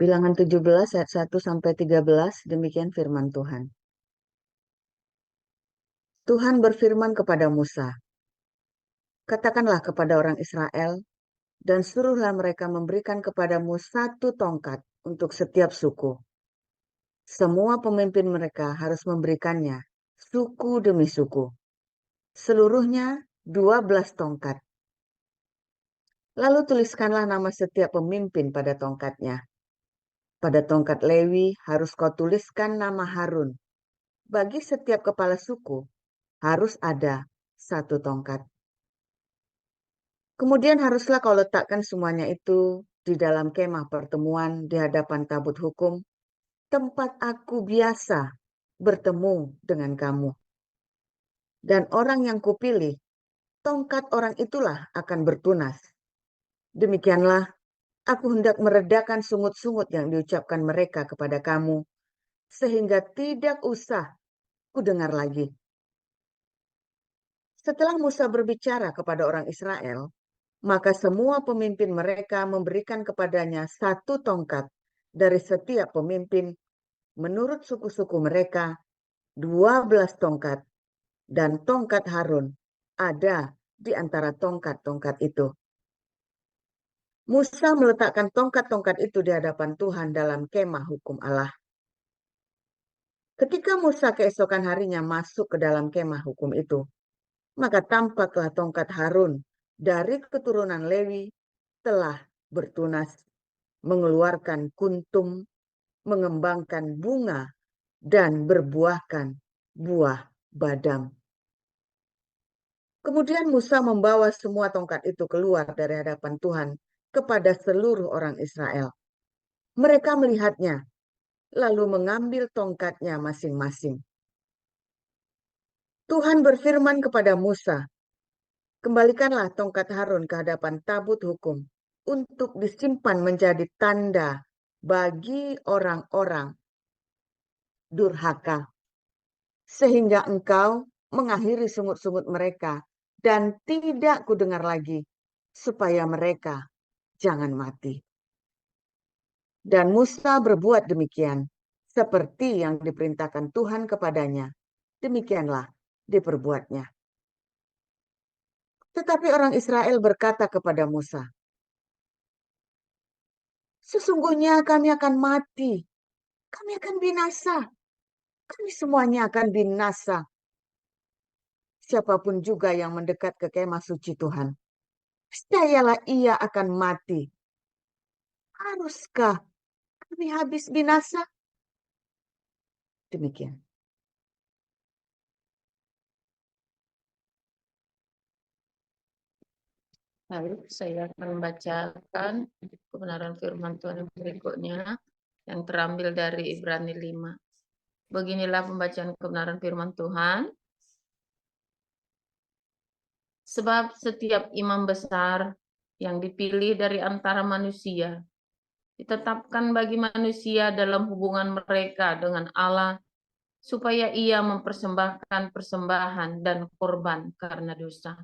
Bilangan 17 ayat 1 sampai 13, demikian firman Tuhan. Tuhan berfirman kepada Musa, katakanlah kepada orang Israel, dan suruhlah mereka memberikan kepadamu 1 tongkat untuk setiap suku. Semua pemimpin mereka harus memberikannya, suku demi suku. Seluruhnya 12 tongkat. Lalu tuliskanlah nama setiap pemimpin pada tongkatnya. Pada tongkat Lewi harus kau tuliskan nama Harun. Bagi setiap kepala suku harus ada 1 tongkat. Kemudian haruslah kau letakkan semuanya itu di dalam kemah pertemuan di hadapan tabut hukum, tempat aku biasa bertemu dengan kamu. Dan orang yang kupilih, tongkat orang itulah akan bertunas. Demikianlah aku hendak meredakan sungut-sungut yang diucapkan mereka kepada kamu, sehingga tidak usah kudengar lagi. Setelah Musa berbicara kepada orang Israel, maka semua pemimpin mereka memberikan kepadanya 1 tongkat dari setiap pemimpin menurut suku-suku mereka, 12 tongkat, dan tongkat Harun ada di antara tongkat-tongkat itu. Musa meletakkan tongkat-tongkat itu di hadapan Tuhan dalam kemah hukum Allah. Ketika Musa keesokan harinya masuk ke dalam kemah hukum itu, maka tampaklah tongkat Harun dari keturunan Lewi telah bertunas, mengeluarkan kuntum, mengembangkan bunga, dan berbuahkan buah badam. Kemudian Musa membawa semua tongkat itu keluar dari hadapan Tuhan kepada seluruh orang Israel. Mereka melihatnya, lalu mengambil tongkatnya masing-masing. Tuhan berfirman kepada Musa, kembalikanlah tongkat Harun ke hadapan tabut hukum untuk disimpan menjadi tanda bagi orang-orang durhaka, sehingga engkau mengakhiri sungut-sungut mereka dan tidak kudengar lagi, supaya mereka jangan mati. Dan Musa berbuat demikian, seperti yang diperintahkan Tuhan kepadanya. Demikianlah diperbuatnya. Tetapi orang Israel berkata kepada Musa, sesungguhnya kami akan mati, kami akan binasa, kami semuanya akan binasa. Siapapun juga yang mendekat ke kemah suci Tuhan, percayalah ia akan mati. Haruskah kami habis binasa? Demikian. Baik, saya akan membacakan kebenaran firman Tuhan yang berikutnya yang terambil dari Ibrani 5. Beginilah pembacaan kebenaran firman Tuhan. Sebab setiap imam besar yang dipilih dari antara manusia ditetapkan bagi manusia dalam hubungan mereka dengan Allah, supaya ia mempersembahkan persembahan dan korban karena dosa.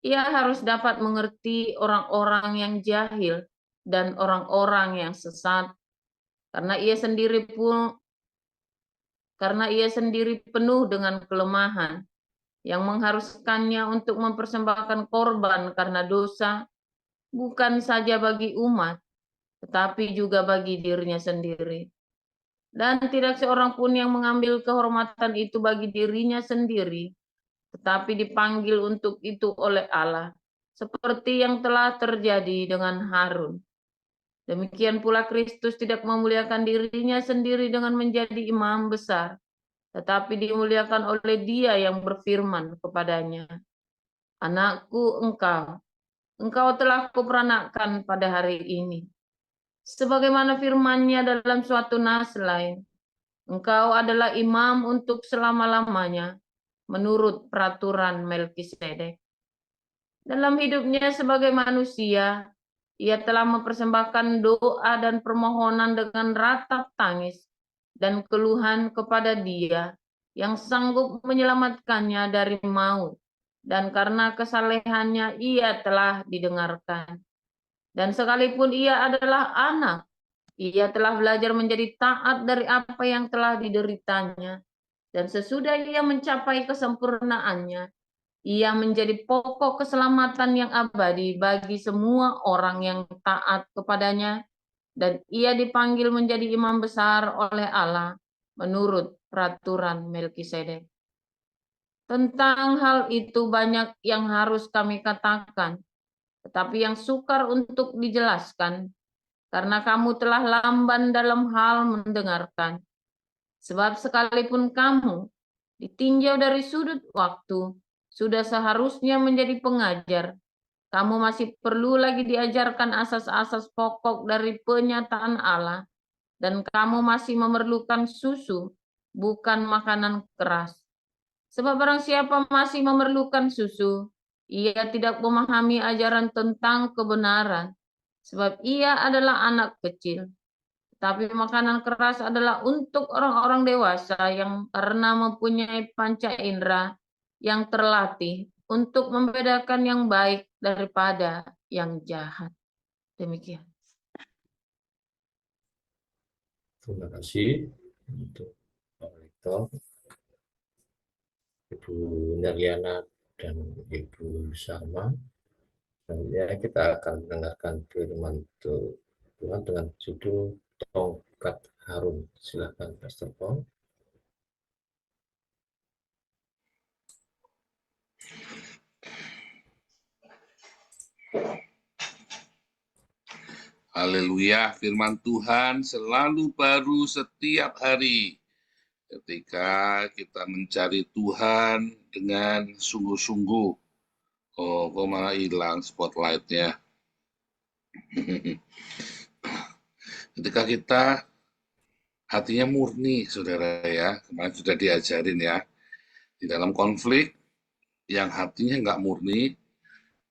Ia harus dapat mengerti orang-orang yang jahil dan orang-orang yang sesat, karena ia sendiri penuh dengan kelemahan, yang mengharuskannya untuk mempersembahkan korban karena dosa, bukan saja bagi umat, tetapi juga bagi dirinya sendiri. Dan tidak seorang pun yang mengambil kehormatan itu bagi dirinya sendiri, tetapi dipanggil untuk itu oleh Allah, seperti yang telah terjadi dengan Harun. Demikian pula Kristus tidak memuliakan dirinya sendiri dengan menjadi imam besar, tetapi dimuliakan oleh Dia yang berfirman kepadanya, "Anakku, engkau telah kuperanakkan pada hari ini." Sebagaimana firman-Nya dalam suatu nas lain, engkau adalah imam untuk selama-lamanya, menurut peraturan Melkisedek. Dalam hidupnya sebagai manusia, ia telah mempersembahkan doa dan permohonan dengan ratap tangis dan keluhan kepada Dia yang sanggup menyelamatkannya dari maut, dan karena kesalehannya ia telah didengarkan. Dan sekalipun ia adalah anak, Ia telah belajar menjadi taat dari apa yang telah dideritanya. Dan sesudah ia mencapai kesempurnaannya, ia menjadi pokok keselamatan yang abadi bagi semua orang yang taat kepadanya. Dan ia dipanggil menjadi imam besar oleh Allah menurut peraturan Melkisedek. Tentang hal itu banyak yang harus kami katakan, tetapi yang sukar untuk dijelaskan, karena kamu telah lamban dalam hal mendengarkan. Sebab sekalipun kamu ditinjau dari sudut waktu, sudah seharusnya menjadi pengajar, kamu masih perlu lagi diajarkan asas-asas pokok dari penyataan Allah, dan kamu masih memerlukan susu, bukan makanan keras. Sebab barang siapa masih memerlukan susu, ia tidak memahami ajaran tentang kebenaran, sebab ia adalah anak kecil. Tapi makanan keras adalah untuk orang-orang dewasa yang karena mempunyai panca indera yang terlatih untuk membedakan yang baik daripada yang jahat. Demikian. Terima kasih untuk Pak Rektor, Ibu Neryana, dan Ibu Salma. Selanjutnya kita akan mendengarkan firman Tuhan dengan judul Tongkat Harun. Silakan Pastor Paul. Haleluya, firman Tuhan selalu baru setiap hari. Ketika kita mencari Tuhan dengan sungguh-sungguh. Oh, kok malah hilang spotlight-nya. Ketika kita hatinya murni, saudara ya. Kemarin sudah diajarin ya. Di dalam konflik, yang hatinya nggak murni,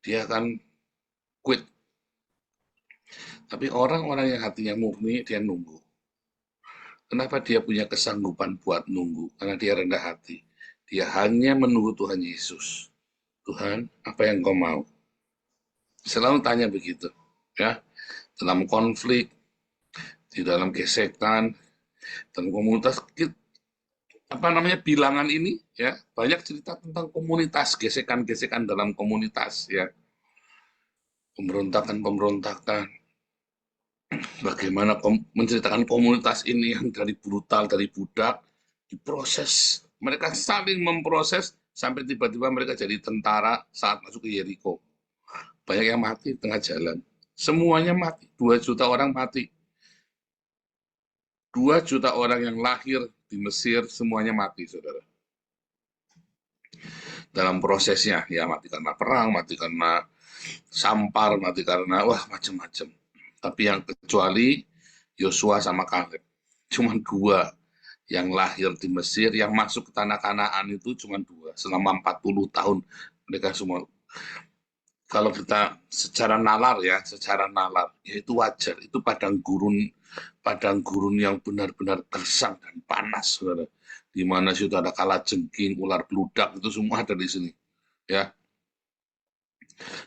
dia akan quit. Tapi orang-orang yang hatinya murni, dia nunggu. Kenapa dia punya kesanggupan buat nunggu? Karena dia rendah hati. Dia hanya menunggu Tuhan Yesus. Tuhan, apa yang kau mau? Selalu tanya begitu. Ya, dalam konflik, di dalam gesekan, dalam komunitas, bilangan ini, ya banyak cerita tentang komunitas, gesekan-gesekan dalam komunitas, ya, pemberontakan, bagaimana menceritakan komunitas ini yang dari brutal, dari budak, diproses. Mereka saling memproses sampai tiba-tiba mereka jadi tentara saat masuk ke Yeriko. Banyak yang mati tengah jalan. Semuanya mati. 2 juta orang mati. 2 juta orang yang lahir di Mesir semuanya mati, saudara. Dalam prosesnya, ya mati karena perang, mati karena sampar, mati karena macam-macam. Tapi yang kecuali Yosua sama Kaleb, cuma 2 yang lahir di Mesir, yang masuk ke tanah Kanaan itu cuma 2. Selama 40 tahun mereka semua. Kalau kita secara nalar ya itu wajar. Itu padang gurun yang benar-benar gersang dan panas, saudara. Di mana sudah ada kalajengking, ular beludak, itu semua ada di sini. Ya,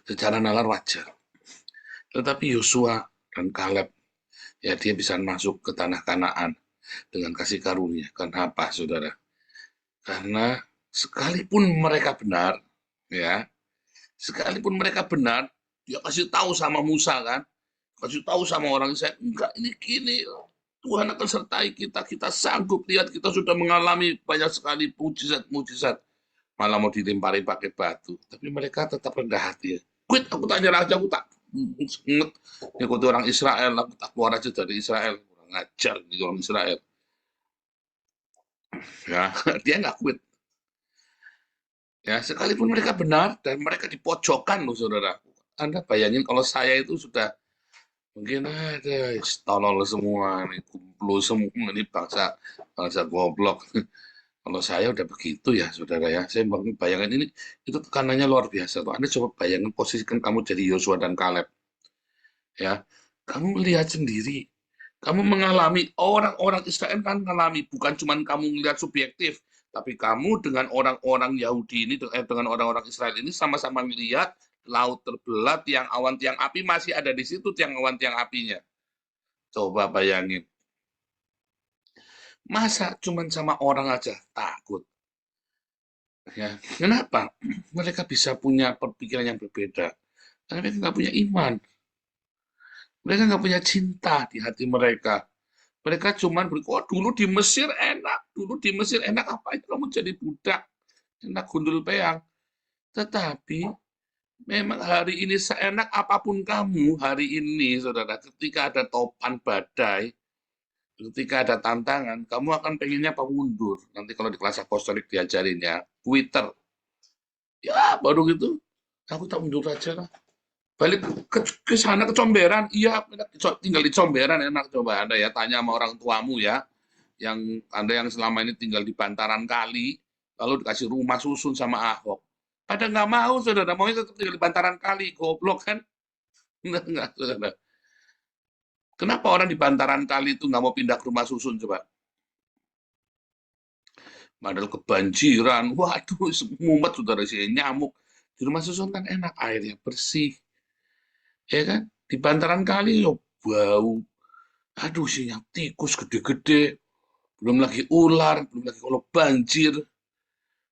secara nalar wajar. Tetapi Yosua dan Kaleb, ya dia bisa masuk ke tanah Kanaan dengan kasih karunia. Karena apa, saudara? Karena sekalipun mereka benar, ya, sekalipun mereka benar, dia kasih tahu sama Musa kan, kasih tahu sama orang Israel, enggak, ini gini, Tuhan akan sertai kita, kita sanggup, lihat kita sudah mengalami banyak sekali mujizat-mujizat, malah mau dilempari pakai batu, tapi mereka tetap rendah hati. Quit, aku tak nyerah aja, aku tak ngikuti orang Israel, aku tak keluar aja dari Israel, kurang ngajar gitu orang Israel. Ya, dia nggak quit. Ya, sekalipun mereka benar dan mereka dipojokkan loh, saudara. Anda bayangin kalau saya itu sudah mungkin ada tolol semua, nih, kumpul semua, ini bangsa goblok. Kalau saya udah begitu ya, saudara ya. Saya bayangin ini, itu tekanannya luar biasa. Tuh. Anda coba bayangin posisikan kamu jadi Yosua dan Kaleb. Ya, kamu lihat sendiri. Kamu mengalami, orang-orang Israel kan mengalami, bukan cuma kamu melihat subjektif, tapi kamu dengan orang-orang Yahudi ini, dengan orang-orang Israel ini sama-sama melihat laut terbelah, tiang awan, tiang api masih ada di situ, tiang awan, tiang apinya. Coba bayangin. Masa cuman sama orang aja takut? Ya, kenapa? Mereka bisa punya perpikiran yang berbeda. Karena mereka nggak punya iman. Mereka nggak punya cinta di hati mereka. Mereka cuman oh dulu di Mesir enak, dulu di Mesir enak, apa itu kamu jadi budak, enak gundul peang. Tetapi memang hari ini seenak apapun kamu hari ini, saudara, ketika ada topan badai, ketika ada tantangan, kamu akan pengennya apa mundur. Nanti kalau di kelas apostolik diajarinnya, Twitter. Ya, baru gitu. Aku tak mundur aja lah. Balik ke sana ke Comberan, iya tinggal di Comberan enak. Coba Anda ya tanya sama orang tuamu ya, yang Anda yang selama ini tinggal di bantaran kali, lalu dikasih rumah susun sama Ahok. Pada nggak mau, saudara, maunya tetap tinggal di bantaran kali, goblok kan? Enggak, saudara. Kenapa orang di bantaran kali itu nggak mau pindah ke rumah susun, coba? Padahal kebanjiran, waduh, mumet, saudara, sih nyamuk. Di rumah susun kan enak, airnya bersih, ya kan? Di bantaran kali yo bau, aduh sinyal tikus gede-gede, belum lagi ular, belum lagi kalau banjir,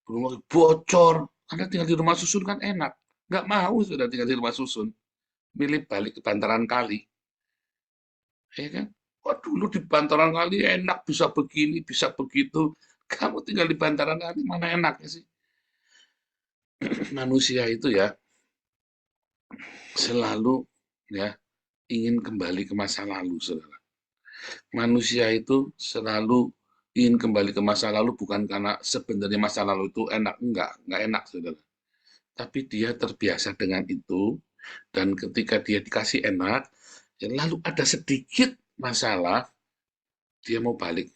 belum lagi bocor. Anda tinggal di rumah susun kan enak, nggak mau sudah tinggal di rumah susun, milih balik ke bantaran kali, ya kan? Wah dulu di bantaran kali enak, bisa begini, bisa begitu. Kamu tinggal di bantaran kali mana enaknya sih? Manusia itu ya selalu ya ingin kembali ke masa lalu, saudara. Manusia itu selalu ingin kembali ke masa lalu bukan karena sebenarnya masa lalu itu enak, enggak enak, saudara. Tapi dia terbiasa dengan itu, dan ketika dia dikasih enak, ya lalu ada sedikit masalah, dia mau balik.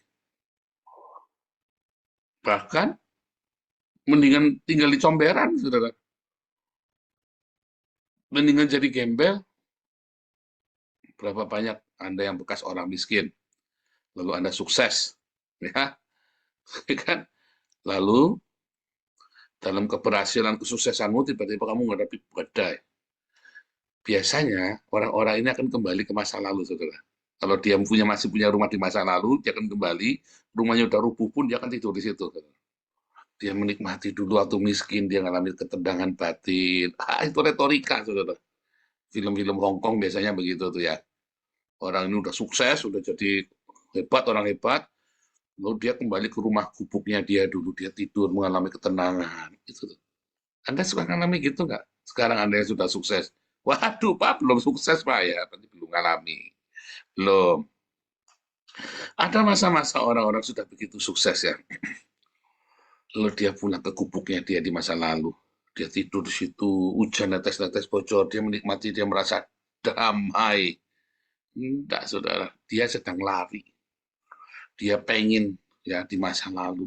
Bahkan mendingan tinggal di comberan, saudara. Mendingan jadi gembel. Berapa banyak Anda yang bekas orang miskin, lalu Anda sukses, ya kan? Lalu dalam keberhasilan kesuksesanmu tiba-tiba kamu menghadapi badai. Biasanya orang-orang ini akan kembali ke masa lalu, saudara. Kalau dia masih punya rumah di masa lalu, dia akan kembali, rumahnya udah rubuh pun dia akan tidur di situ, saudara. Dia menikmati dulu waktu miskin, dia mengalami ketenangan batin. Itu retorika, saudara. Film-film Hongkong biasanya begitu tuh ya. Orang ini udah sukses, udah jadi hebat, orang hebat, lalu dia kembali ke rumah gubuknya dia dulu, dia tidur mengalami ketenangan. Itu tuh. Anda suka mengalami gitu nggak? Sekarang Anda yang sudah sukses. Waduh, Pak, belum sukses, Pak, ya. Berarti belum mengalami. Belum. Ada masa-masa orang-orang sudah begitu sukses ya. Lalu dia pulang ke gubuknya dia di masa lalu. Dia tidur di situ, hujan netes-netes bocor, dia menikmati, dia merasa damai. Enggak, saudara. Dia sedang lari. Dia pengen ya di masa lalu.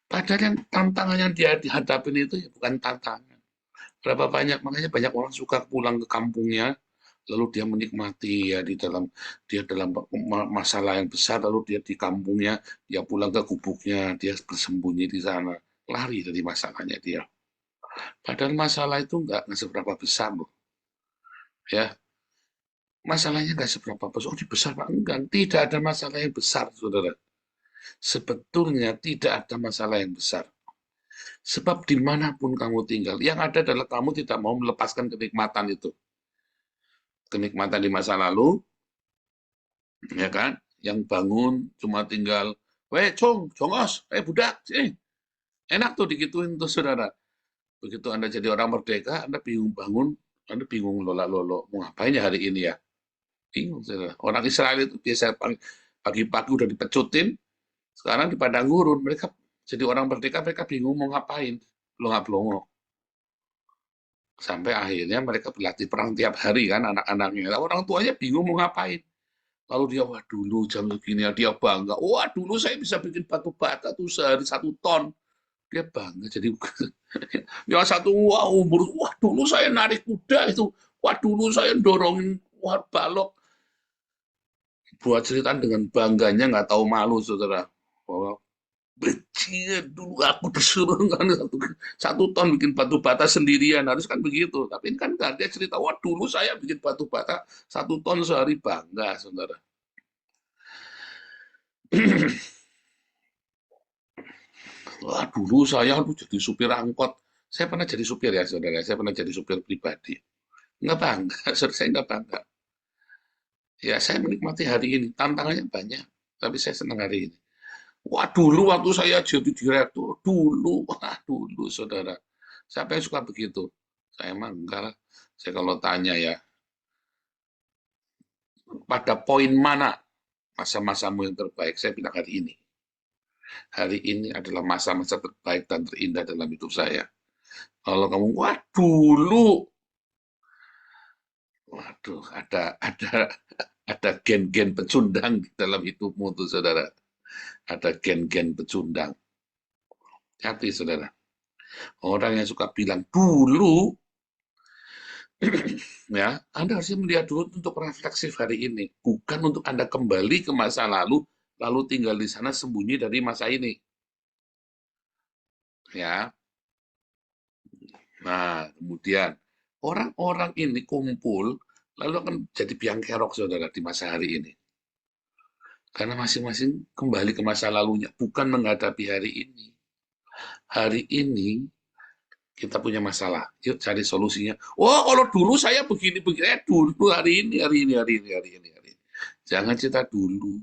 Padahal yang tantangan yang dia dihadapin itu ya bukan tantangan. Berapa banyak, makanya banyak orang suka pulang ke kampungnya, lalu dia menikmati ya dia dalam masalah yang besar, lalu dia di kampungnya, dia pulang ke gubuknya, dia bersembunyi di sana, lari dari masalahnya dia. Padahal masalah itu nggak seberapa besar loh, ya. Masalahnya nggak seberapa besar. Oh, besar Pak. Enggak, tidak ada masalah yang besar, saudara. Sebetulnya tidak ada masalah yang besar. Sebab dimanapun kamu tinggal, yang ada adalah kamu tidak mau melepaskan kenikmatan itu. Kenikmatan di masa lalu, ya kan? Yang bangun cuma tinggal, weh, jongos, budak, sini. Enak tuh digituin tuh, saudara. Begitu Anda jadi orang merdeka, Anda bingung bangun, Anda bingung lola-lolo, mau ngapain ya hari ini ya? Bingung, saudara. Orang Israel itu biasa pagi-pagi udah dipecutin, sekarang di padang gurun, mereka jadi orang merdeka, mereka bingung mau ngapain. Belum. Sampai akhirnya mereka berlatih perang tiap hari kan, anak-anaknya. Orang tuanya bingung mau ngapain. Lalu dia, wah dulu jam segini, dia bangga. Wah dulu saya bisa bikin batu bata tuh sehari 1 ton. Dia bangga, jadi yang satu, wah dulu saya narik kuda itu. Wah dulu saya dorongin balok. Buat cerita dengan bangganya, nggak tahu malu, saudara. Dulu aku disuruh kan 1 ton bikin batu bata sendirian, harus kan begitu. Tapi ini kan nggak, dia cerita, wah dulu saya bikin batu bata 1 ton sehari, bangga, saudara. Wah, dulu saya jadi supir angkot. Saya pernah jadi supir ya, saudara. Saya pernah jadi supir pribadi. Nggak bangga, saudara, saya nggak bangga. Ya, saya menikmati hari ini. Tantangannya banyak, tapi saya senang hari ini. Wah, dulu waktu saya jadi direktur, dulu, saudara. Siapa yang suka begitu? Saya emang enggak lah. Saya kalau tanya ya, pada poin mana masa-masamu yang terbaik? Saya bilang hari ini. Hari ini adalah masa-masa terbaik dan terindah dalam hidup saya. Kalau kamu, wah dulu, waduh, ada gen-gen pecundang di dalam hidupmu tuh, saudara. Ada gen-gen pecundang. Hati, saudara. Orang yang suka bilang dulu, ya, Anda harusnya melihat dulu untuk refleksif hari ini, bukan untuk Anda kembali ke masa lalu tinggal di sana sembunyi dari masa ini. Ya. Nah, kemudian orang-orang ini kumpul lalu akan jadi biang kerok, saudara, di masa hari ini. Karena masing-masing kembali ke masa lalunya, bukan menghadapi hari ini. Hari ini kita punya masalah, yuk cari solusinya. Oh, kalau dulu saya begini-begini, dulu, hari ini. Jangan cerita dulu,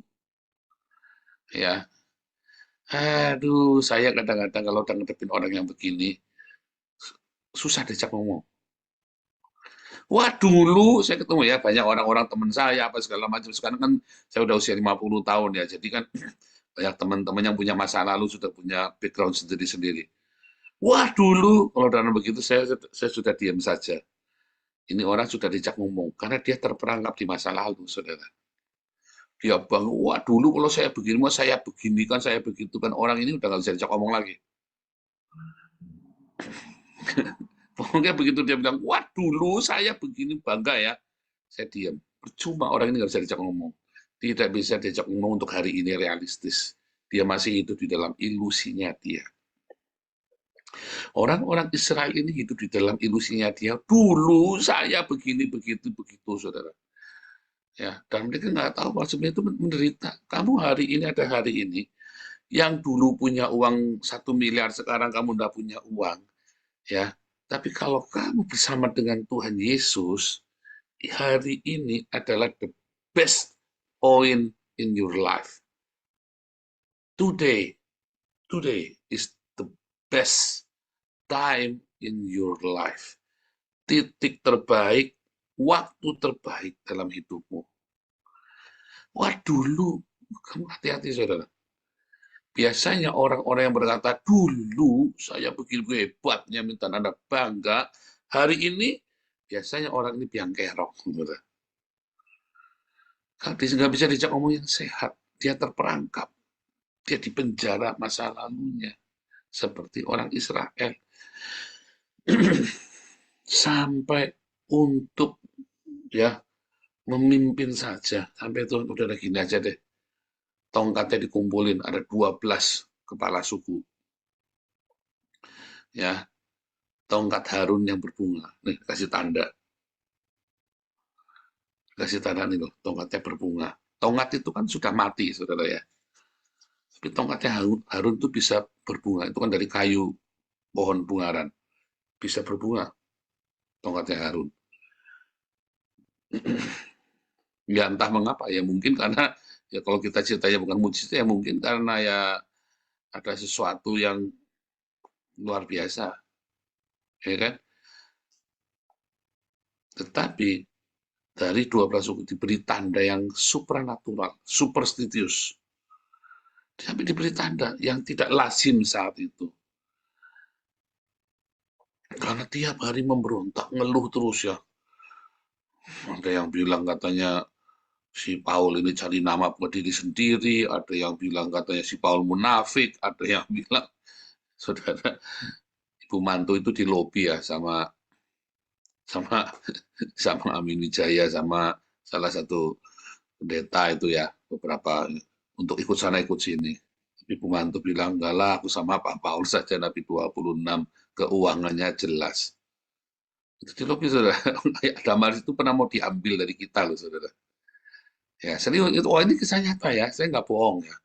ya. Aduh, saya kadang-kadang kalau udah ngadepin orang yang begini, susah diajak ngomong. Wah, dulu saya ketemu ya banyak orang-orang teman saya apa segala macam. Sekarang kan saya udah usia 50 tahun ya. Jadi kan banyak teman-teman yang punya masa lalu sudah punya background sendiri-sendiri. Wah, dulu kalau dalam begitu saya sudah diam saja. Ini orang sudah dijak ngomong karena dia terperangkap di masa lalu, saudara. Dia bang, wah dulu kalau saya begini, saya begini kan, saya begitu kan. Orang ini udah nggak bisa dijak ngomong lagi. Pokoknya begitu dia bilang, wah dulu saya begini, bangga ya. Saya diam. Percuma, orang ini nggak bisa diajak ngomong. Tidak bisa diajak ngomong untuk hari ini realistis. Dia masih hidup di dalam ilusinya dia. Orang-orang Israel ini hidup di dalam ilusinya dia. Dulu saya begini, begitu, saudara. Ya, dan mereka nggak tahu bahwa sebenarnya itu menderita. Kamu hari ini ada hari ini, yang dulu punya uang 1 miliar, sekarang kamu nggak punya uang. Ya, tapi kalau kamu bersama dengan Tuhan Yesus, hari ini adalah the best point in your life. Today is the best time in your life. Titik terbaik, waktu terbaik dalam hidupmu. Wah, dulu, kamu hati-hati, saudara. Biasanya orang-orang yang berkata, dulu saya begini hebatnya, minta Anda bangga. Hari ini, biasanya orang ini biang kerok. Saudara. Nggak bisa dijak ngomong yang sehat. Dia terperangkap. Dia dipenjara masa lalunya. Seperti orang Israel. Sampai untuk ya memimpin saja. Sampai itu udah gini aja deh. Tongkatnya dikumpulin. Ada 12 kepala suku. Ya. Tongkat Harun yang berbunga. Nih, kasih tanda. Kasih tanda nih loh, tongkatnya berbunga. Tongkat itu kan sudah mati, saudara ya. Tapi tongkatnya Harun itu bisa berbunga. Itu kan dari kayu pohon bungaran. Bisa berbunga tongkatnya Harun. Ya entah mengapa, ya mungkin karena, ya kalau kita ceritanya bukan mujizat, ya mungkin karena ya ada sesuatu yang luar biasa. Ya kan? Tetapi dari 12 suku diberi tanda yang supranatural, superstitious. Tapi diberi tanda yang tidak lazim saat itu. Karena tiap hari memberontak, ngeluh terus ya. Ada yang bilang katanya si Paul ini cari nama buat diri sendiri, ada yang bilang katanya si Paul munafik, ada yang bilang, saudara, Ibu Mantu itu di lobi ya sama Amin Wijaya, sama salah satu pendeta itu ya, beberapa untuk ikut sana ikut sini. Ibu Mantu bilang, enggak lah, aku sama Pak Paul saja, Nabi 26, keuangannya jelas. Itu di lobi, saudara. Damaris itu pernah mau diambil dari kita loh, saudara. Ya, serius, itu, oh ini kisah nyata ya, saya nggak bohong ya.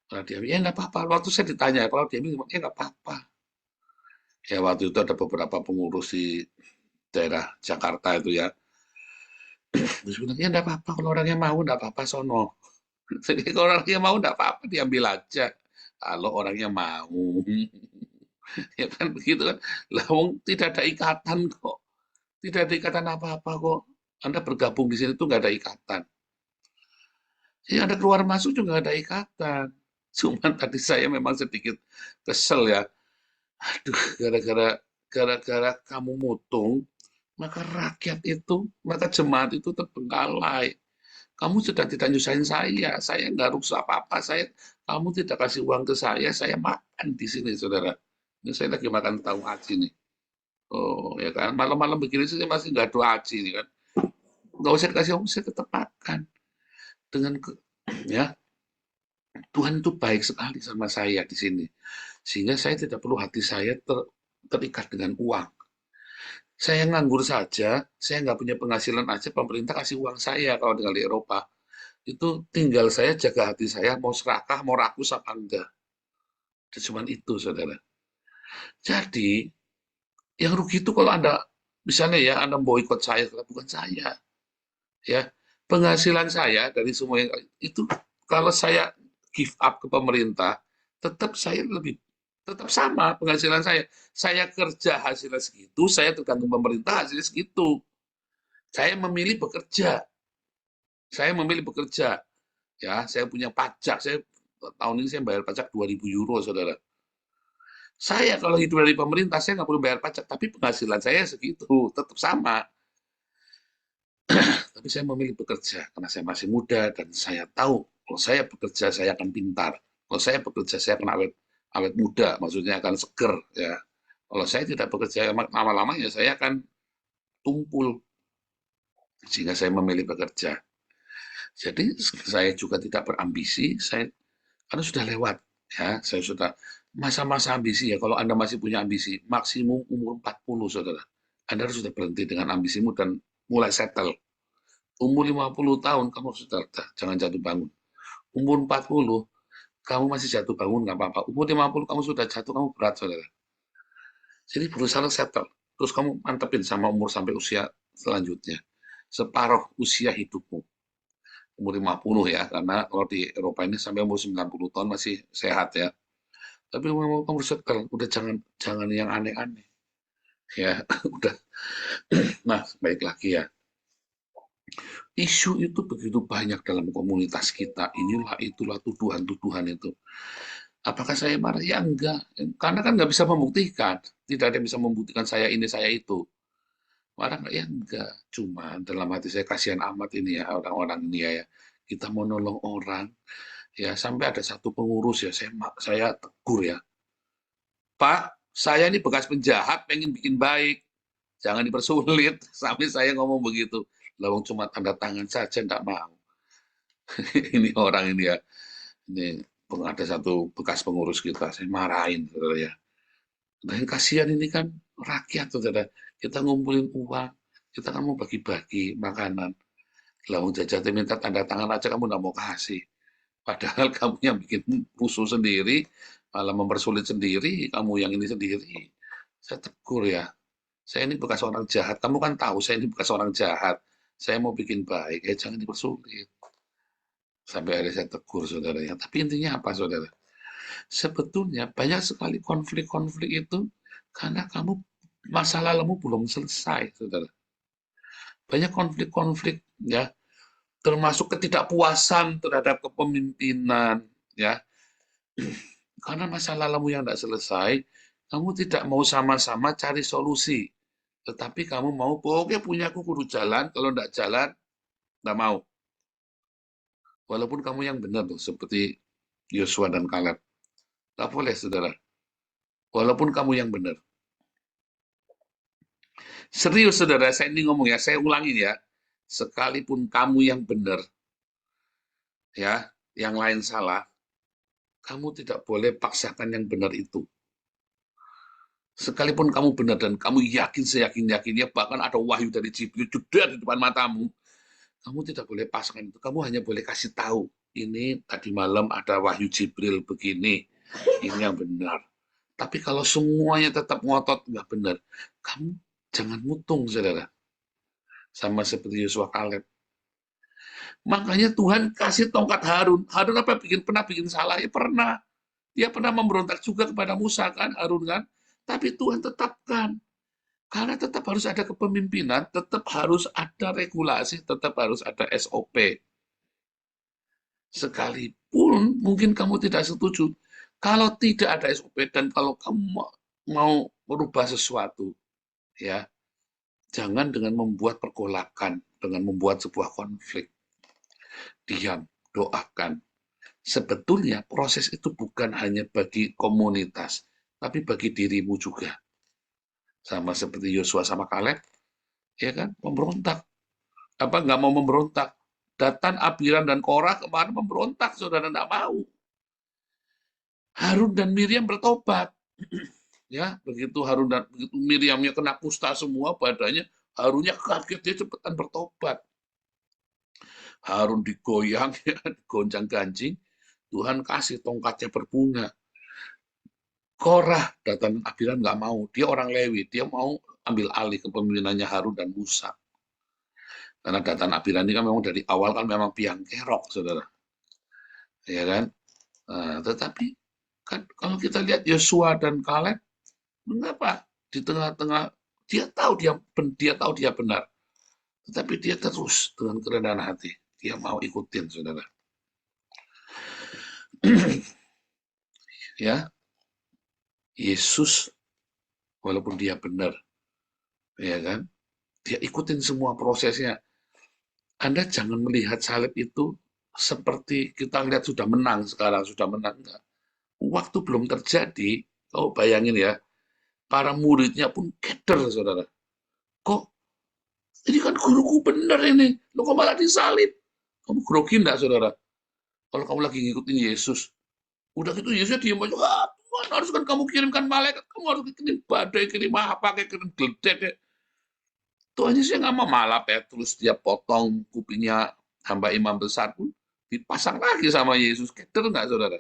Kalau dia, ya nggak apa-apa. Waktu saya ditanya, kalau dia bilang, ya nggak apa-apa. Ya waktu itu ada beberapa pengurus di daerah Jakarta itu ya. Terus bilang, ya nggak apa-apa. Kalau orangnya mau, nggak apa-apa, sono. Jadi kalau orangnya mau, nggak apa-apa, diambil aja. Kalau orangnya mau. Ya kan begitu kan. Lah, tidak ada ikatan kok. Tidak ada ikatan apa-apa kok. Anda bergabung di sini tuh nggak ada ikatan. Jadi Anda keluar masuk juga nggak ada ikatan. Cuman tadi saya memang sedikit kesel ya. Aduh, gara-gara kamu mutung, maka rakyat itu, maka jemaat itu terbengkalai. Kamu sudah tidak nyusahin saya nggak rusak apa-apa, kamu tidak kasih uang ke saya makan di sini, saudara. Ini saya lagi makan tahu aci nih. Oh, ya kan, malam-malam begini sih masih nggak ada aci nih kan. Nggak usah dikasih uang, saya tetap makan. Ya, Tuhan itu baik sekali sama saya di sini. Sehingga saya tidak perlu hati saya terikat dengan uang. Saya nganggur saja, saya nggak punya penghasilan aja, pemerintah kasih uang saya kalau tinggal di Eropa. Itu tinggal saya jaga hati saya, mau serakah, mau rakus apa enggak. Cuman itu, saudara. Jadi, yang rugi itu kalau Anda, misalnya ya, Anda boikot saya, bukan saya. Ya, penghasilan saya dari semua yang itu, kalau saya give up ke pemerintah, tetap sama penghasilan saya. Saya kerja hasilnya segitu, saya tergantung pemerintah hasilnya segitu. Saya memilih bekerja. Saya memilih bekerja. Ya, saya punya pajak. Tahun ini saya bayar pajak 2.000 euro, saudara. Saya kalau hidup dari pemerintah, saya nggak perlu bayar pajak, tapi penghasilan saya segitu, tetap sama. Tapi saya memilih bekerja karena saya masih muda dan saya tahu kalau saya bekerja saya akan pintar. Kalau saya bekerja saya akan awet muda, maksudnya akan seger ya. Kalau saya tidak bekerja lama-lama ya saya akan tumpul. Sehingga saya memilih bekerja. Jadi saya juga tidak berambisi, karena sudah lewat ya, saya sudah masa-masa ambisi ya. Kalau Anda masih punya ambisi, maksimum umur 40, saudara. Anda harus sudah berhenti dengan ambisimu dan mulai settle. Umur 50 tahun kamu sudah jangan jatuh bangun. Umur 40 kamu masih jatuh bangun nggak apa-apa. Umur 50 kamu sudah jatuh, kamu berat, saudara. Jadi berusaha settle. Terus kamu mantepin sama umur sampai usia selanjutnya. Separuh usia hidupmu. Umur 50 ya, karena kalau di Eropa ini sampai umur 90 tahun masih sehat ya. Tapi umur kamu settle, udah jangan yang aneh-aneh. Ya, udah. Nah, baik lagi ya. Isu itu begitu banyak dalam komunitas kita. Inilah, itulah, tuduhan-tuduhan itu. Apakah saya marah? Ya enggak. Karena kan nggak bisa membuktikan. Tidak ada yang bisa membuktikan saya ini, saya itu. Marah nggak? Ya enggak. Cuma dalam hati saya kasihan amat ini ya, orang-orang ini ya. Kita mau nolong orang. Ya, sampai ada satu pengurus ya, saya tegur ya. Pak, saya ini bekas penjahat, pengen bikin baik. Jangan dipersulit. Sampai saya ngomong begitu. Lawang cuma tanda tangan saja, enggak mau. Ini orang ini ya. Ini ada satu bekas pengurus kita, saya marahin, saudara ya. Dan kasihan ini kan rakyat, saudara. Kita ngumpulin uang, kita kan mau bagi-bagi makanan. Lawang jajatnya minta tanda tangan aja kamu enggak mau kasih. Padahal kamu yang bikin rusuh sendiri, malah mempersulit sendiri, kamu yang ini sendiri. Saya tegur ya. Saya ini bekas orang jahat. Kamu kan tahu saya ini bekas orang jahat. Saya mau bikin baik, jangan dipersulit. Sampai akhirnya saya tegur, saudara. Ya. Tapi intinya apa, saudara? Sebetulnya banyak sekali konflik-konflik itu karena masa lalumu belum selesai, saudara. Banyak konflik-konflik, ya, termasuk ketidakpuasan terhadap kepemimpinan, ya. Karena masa lalumu yang tidak selesai, kamu tidak mau sama-sama cari solusi. Tetapi kamu mau, pokoknya punyaku kudu jalan, kalau tidak jalan, tidak mau. Walaupun kamu yang benar tuh, seperti Yosua dan Kaleb. Tidak boleh, saudara. Walaupun kamu yang benar. Serius, saudara, saya ini ngomong ya, saya ulangin ya. Sekalipun kamu yang benar, ya, yang lain salah, kamu tidak boleh paksakan yang benar itu. Sekalipun kamu benar dan kamu yakin, seyakin-yakinnya, bahkan ada wahyu dari Jibril jeda di depan matamu, kamu tidak boleh pasangkan itu. Kamu hanya boleh kasih tahu, ini tadi malam ada wahyu Jibril begini, ini yang benar. Tapi kalau semuanya tetap ngotot nggak benar, kamu jangan mutung, saudara. Sama seperti Yosua Kaleb. Makanya Tuhan kasih tongkat Harun. Harun pernah bikin salah? Ya pernah. Dia pernah memberontak juga kepada Musa kan, Harun kan. Tapi Tuhan tetapkan. Karena tetap harus ada kepemimpinan, tetap harus ada regulasi, tetap harus ada SOP. Sekalipun mungkin kamu tidak setuju, kalau tidak ada SOP dan kalau kamu mau merubah sesuatu, ya jangan dengan membuat pergolakan, dengan membuat sebuah konflik. Diam, doakan. Sebetulnya proses itu bukan hanya bagi komunitas, tapi bagi dirimu juga. Sama seperti Yosua sama Kaleb, ya kan, memberontak. Nggak mau memberontak. Datan, Abiram, dan Korah kemarin memberontak, saudara nggak mau. Harun dan Miriam bertobat. Ya, begitu Miriamnya kena kusta semua badannya, Harunnya kaget, dia cepetan bertobat. Harun digoyang, ya, digoncang-gancing, Tuhan kasih tongkatnya berbunga. Korah, Datan, Abiram nggak mau. Dia orang Lewi, dia mau ambil alih kepemimpinannya Harun dan Musa. Karena Datan, Abiram ini kan memang dari awal kan memang biang kerok, saudara. Ya kan? Nah, tetapi kan kalau kita lihat Yosua dan Kaleb, mengapa di tengah-tengah dia tahu dia benar, tetapi dia terus dengan kerendahan hati, dia mau ikutin, saudara. Ya, Yesus walaupun dia benar, ya kan, dia ikutin semua prosesnya. Anda jangan melihat salib itu seperti kita lihat sudah menang sekarang, sudah menang. Enggak. Waktu belum terjadi, kau bayangin ya, para muridnya pun keder, saudara. Kok ini kan guruku benar ini, lo kok malah disalib? Kamu grogi enggak, saudara? Kalau kamu lagi ngikutin Yesus, udah gitu Yesusnya diam aja, Tuhan harus kan kamu kirimkan malaikat, kamu harus kirim badai, kirim apa, kayak kirim geledek. Tuhan Yesusnya nggak mau, malah Petrus dia potong kupingnya hamba imam besar pun dipasang lagi sama Yesus. Keder nggak, saudara?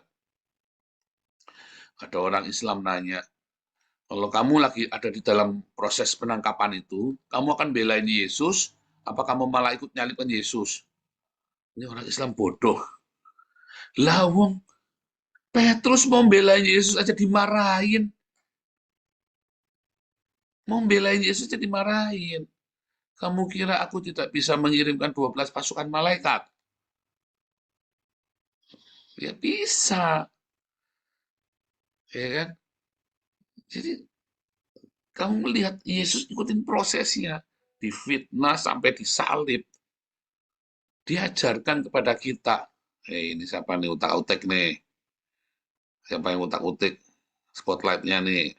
Ada orang Islam nanya, kalau kamu lagi ada di dalam proses penangkapan itu, kamu akan belain Yesus, apa kamu malah ikut nyalibkan Yesus? Ini orang Islam bodoh. Lawong Petrus mau belain Yesus aja dimarahin. Mau belain Yesus aja dimarahin. Kamu kira aku tidak bisa mengirimkan 12 pasukan malaikat? Ya bisa. Ya kan? Jadi kamu melihat Yesus ikutin prosesnya, difitnah sampai disalib. Diajarkan kepada kita. Ini siapa nih utak-utik nih? Siapa yang utak-utik? Spotlightnya nih.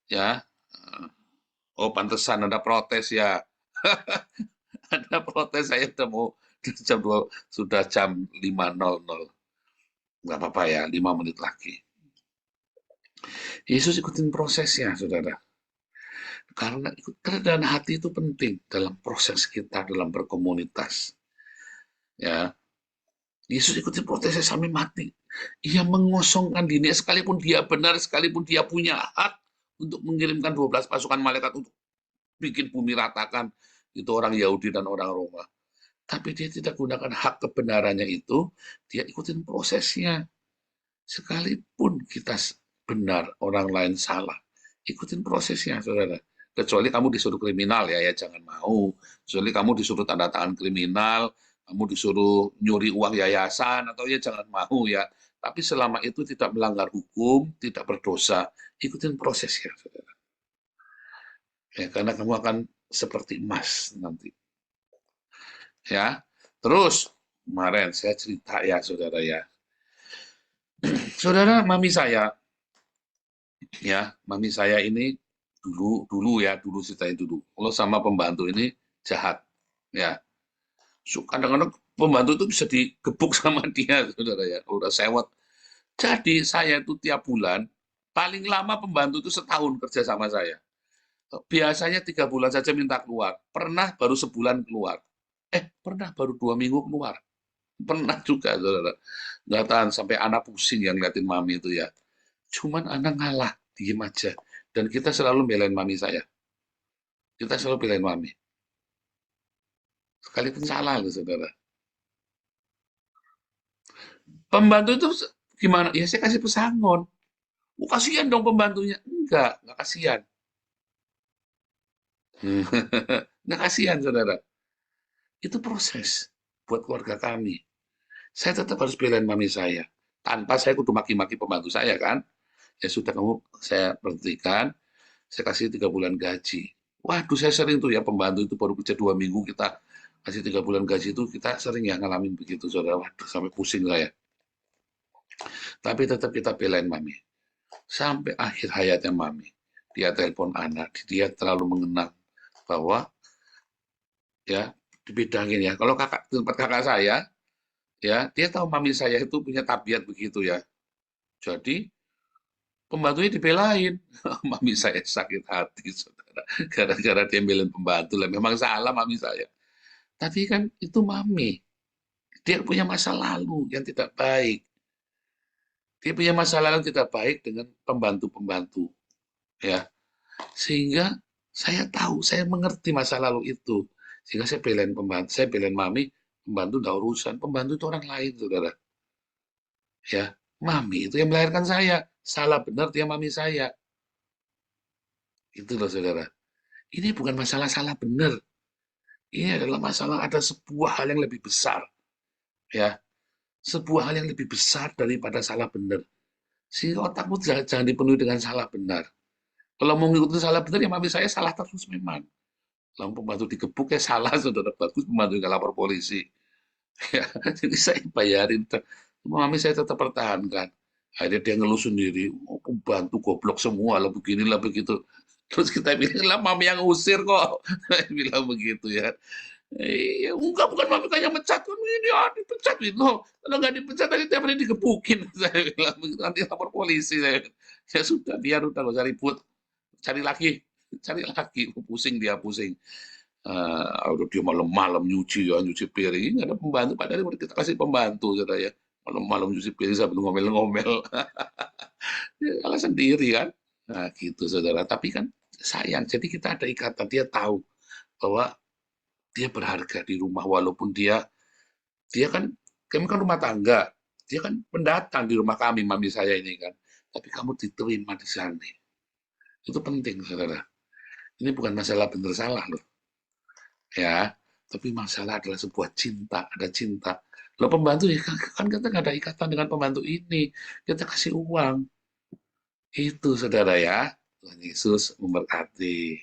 Ya. Oh, pantesan ada protes ya. Ada protes, saya udah mau jam 2, sudah jam 5.00. Nggak apa-apa ya, 5 menit lagi. Yesus ikutin prosesnya, saudara. Karena kerendahan hati itu penting dalam proses kita dalam berkomunitas. Ya, Yesus ikutin prosesnya sampai mati. Ia mengosongkan dirinya sekalipun dia benar, sekalipun dia punya hak untuk mengirimkan 12 pasukan malaikat untuk bikin bumi ratakan. Itu orang Yahudi dan orang Roma. Tapi dia tidak gunakan hak kebenarannya itu, dia ikutin prosesnya. Sekalipun kita benar, orang lain salah, ikutin prosesnya, saudara. Kecuali kamu disuruh kriminal, ya jangan mau. Kecuali kamu disuruh tanda tangan kriminal, kamu disuruh nyuri uang yayasan, atau ya jangan mau ya. Tapi selama itu tidak melanggar hukum, tidak berdosa, ikutin prosesnya, saudara. Ya, karena kamu akan seperti emas nanti. Ya, terus kemarin saya cerita ya, saudara ya. Saudara, mami saya ini dulu ceritain dulu. Kalau sama pembantu ini jahat, ya. Kadang-kadang pembantu itu bisa digebuk sama dia, saudara ya. Udah sewot. Jadi saya itu tiap bulan paling lama pembantu itu setahun kerja sama saya. Biasanya 3 bulan saja minta keluar. Pernah baru sebulan keluar. Pernah baru 2 minggu keluar. Pernah juga, saudara. Nggak tahan, sampai anak pusing yang ngeliatin mami itu ya. Cuman anak ngalah, diem aja. Dan kita selalu belain mami saya. Kita selalu belain mami. Sekalipun salah loh, saudara. Pembantu itu gimana? Ya saya kasih pesangon. Oh, kasihan dong pembantunya. Enggak kasihan. Enggak kasihan, saudara. Itu proses buat keluarga kami. Saya tetap harus belain mami saya. Tanpa saya kudu maki-maki pembantu saya kan. Ya sudah, kamu saya berhentikan, saya kasih 3 bulan gaji. Waduh, saya sering tuh ya, pembantu itu baru kerja 2 minggu, kita kasih 3 bulan gaji, itu kita sering ya ngalamin begitu, saudara. Waduh, sampai pusing saya. Tapi tetap kita belain mami. Sampai akhir hayatnya mami. Dia telepon anak, dia terlalu mengenal bahwa ya dibedangin ya. Kalau tempat kakak saya, ya dia tahu mami saya itu punya tabiat begitu ya. Jadi pembantunya dibelain. Mami saya sakit hati, saudara. Gara-gara dia belain pembantu lah. Memang salah mami saya. Tapi kan itu mami. Dia punya masa lalu yang tidak baik. Dia punya masa lalu yang tidak baik dengan pembantu-pembantu. Ya, sehingga saya tahu, saya mengerti masa lalu itu. Sehingga saya belain pembantu, saya belain mami, pembantu udah urusan. Pembantu itu orang lain, saudara. Ya, mami itu yang melahirkan saya. Salah benar dia mami saya. Itu loh, saudara. Ini bukan masalah salah benar. Ini adalah masalah ada sebuah hal yang lebih besar. Ya, sebuah hal yang lebih besar daripada salah benar. Sehingga otakmu jangan dipenuhi dengan salah benar. Kalau mau ngikutin salah benar, ya mami saya salah terus memang. Kalau pembantu digebuk ya salah, saudara. Bagus pembantu nggak lapor polisi. Ya, jadi saya bayarin. Mami saya tetap pertahankan. Akhirnya dia ngeluh sendiri, oh, pembantu goblok semua lah, beginilah begitu. Terus kita bilang, lah mami yang usir kok. Bilang begitu ya. Iya, enggak, bukan mami yang mecat, kan ini dipecat itu. Kalau nggak dipecat tadi tiap hari digebukin. Saya bilang begitu, nanti lapor polisi. Ya sudah, biar udah nggak usah ribut. Cari lagi, pusing dia pusing. Udah dia malam-malam nyuci ya, nyuci piring. Ada pembantu, padahal udah kita kasih pembantu, saudara ya. Malam-malam nyuci piring sambil ngomel-ngomel. Ya, kalah sendiri kan. Nah, gitu, saudara. Tapi kan sayang, jadi kita ada ikatan. Dia tahu bahwa dia berharga di rumah, walaupun dia kan, kami kan rumah tangga. Dia kan pendatang di rumah kami, mami saya ini kan. Tapi kamu diterima di sana. Itu penting, saudara. Ini bukan masalah benar salah loh. Ya, tapi masalah adalah sebuah cinta, ada cinta. Lo pembantu ya kan kita nggak ada ikatan dengan pembantu ini. Kita kasih uang. Itu, saudara ya. Tuhan Yesus memberkati.